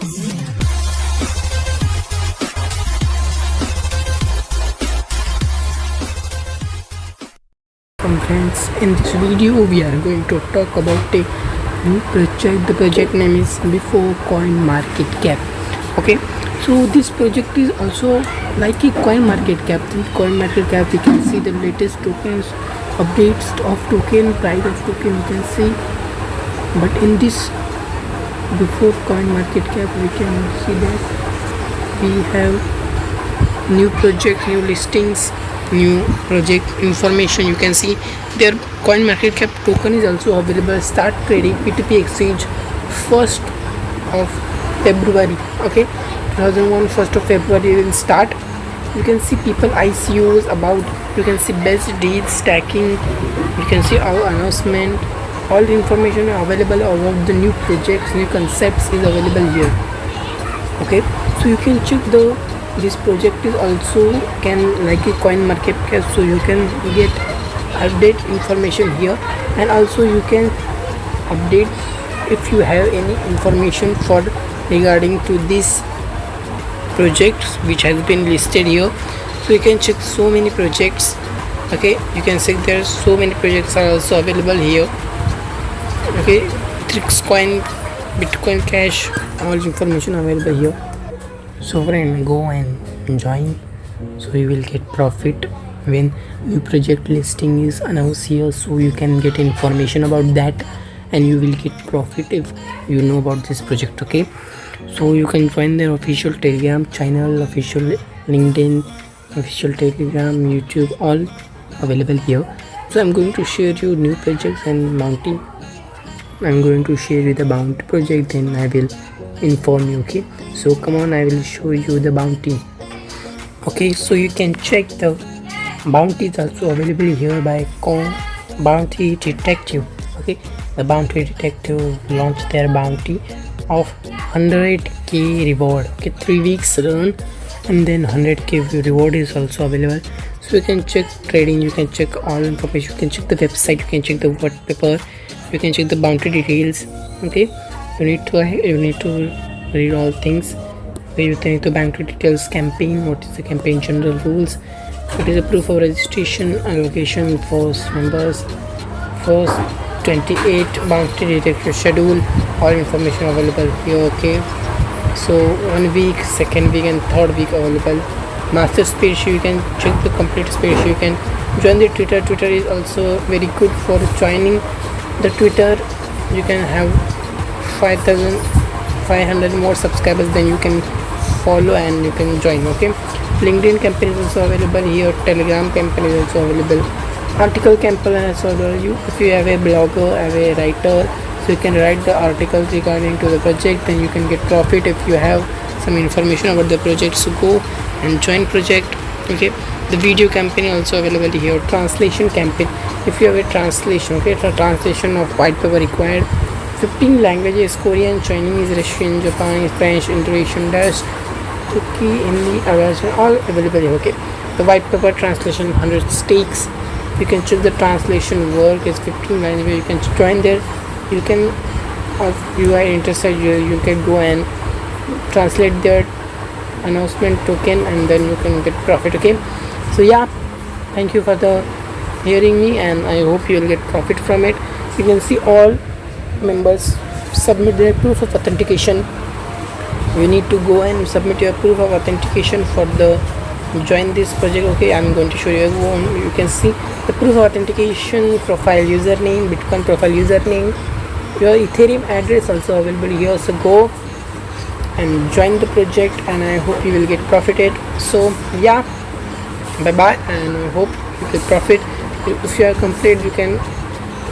Friends, in this video we are going to talk about a new project. The project name is Before Coin Market Cap. Okay, so this project is also like a coin market cap. In coin market cap we can see the latest tokens, updates of token, price of token we can see. But in this Before Coin Market Cap we can see that we have new projects, new listings, new project information. You can see their coin market cap token is also available. Start trading P2P exchange 1st of February. Okay, 2001 1st of February will start. You can see people ICOs about, you can see best deals, stacking, you can see our announcement, all the information available about the new projects, new concepts is available here. Okay, so you can check this project is also can like a coin market cap, so you can get update information here, and also you can update if you have any information for regarding to this projects which has been listed here. So you can check so many projects. Okay, you can see there so many projects are also available here. Okay, Trixcoin, Bitcoin Cash, all information available here. So friend, go and join, so you will get profit when new project listing is announced here. So you can get information about that and you will get profit if you know about this project. Okay, so you can join their official Telegram channel, official LinkedIn, official Telegram, YouTube, all available here. So I'm going to share you new projects and Bounty. I'm going to share you the Bounty project, then I will inform you. Okay, so come on, I will show you the Bounty. Okay, so you can check the Bounty is also available here by Bounty Detective. Okay, the Bounty Detective launched their Bounty of 100k reward. Okay, 3 weeks run and then 100k reward is also available. So you can check trading, you can check all information, you can check the website, you can check the white paper, you can check the Bounty details. Okay, you need to read all things. You need to Bounty details, campaign, what is the campaign general rules, what is the proof of registration, allocation, first members, first 28 Bounty detector schedule, all information available here. Okay, so 1 week, 2nd week and 3rd week available. Master spreadsheet, you can check the complete spreadsheet. You can join the Twitter is also very good for joining the Twitter. You can have 5,500 more subscribers, then you can follow and you can join. Okay, LinkedIn campaign is also available here. Telegram campaign is also available. Article campaign is also available. If you have a blogger, have a writer, so you can write the articles regarding to the project, then you can get profit if you have some information about the project. So go and join project. Okay, the video campaign also available here. Translation campaign, if you have a translation, okay, it's a translation of white paper required 15 languages: Korean, Chinese, Russian, Japanese, French, Indonesian, Dutch, Turkey, Hindi, Arabic, all available here. Okay, the white paper translation 100 stakes. You can check the translation work is 15 languages. You can join there. You can, if you are interested, you can go and translate their announcement token and then you can get profit. Okay, so yeah, thank you for the hearing me and I hope you will get profit from it. You can see all members submit their proof of authentication. You need to go and submit your proof of authentication for the join this project. Okay, I'm going to show you. You can see the proof of authentication, profile username, Bitcoin profile username, your Ethereum address also available here. So go and join the project and I hope you will get profited. So yeah, bye bye, and I hope you get profit. If you are complete, you can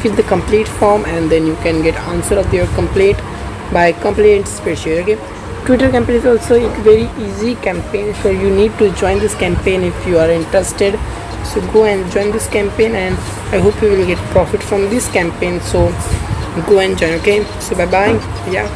fill the complete form and then you can get answer of your complete by complete spreadsheet. Okay, Twitter campaign is also a very easy campaign, so you need to join this campaign if you are interested. So go and join this campaign and I hope you will get profit from this campaign. So go and join. Okay, so bye bye. Yeah.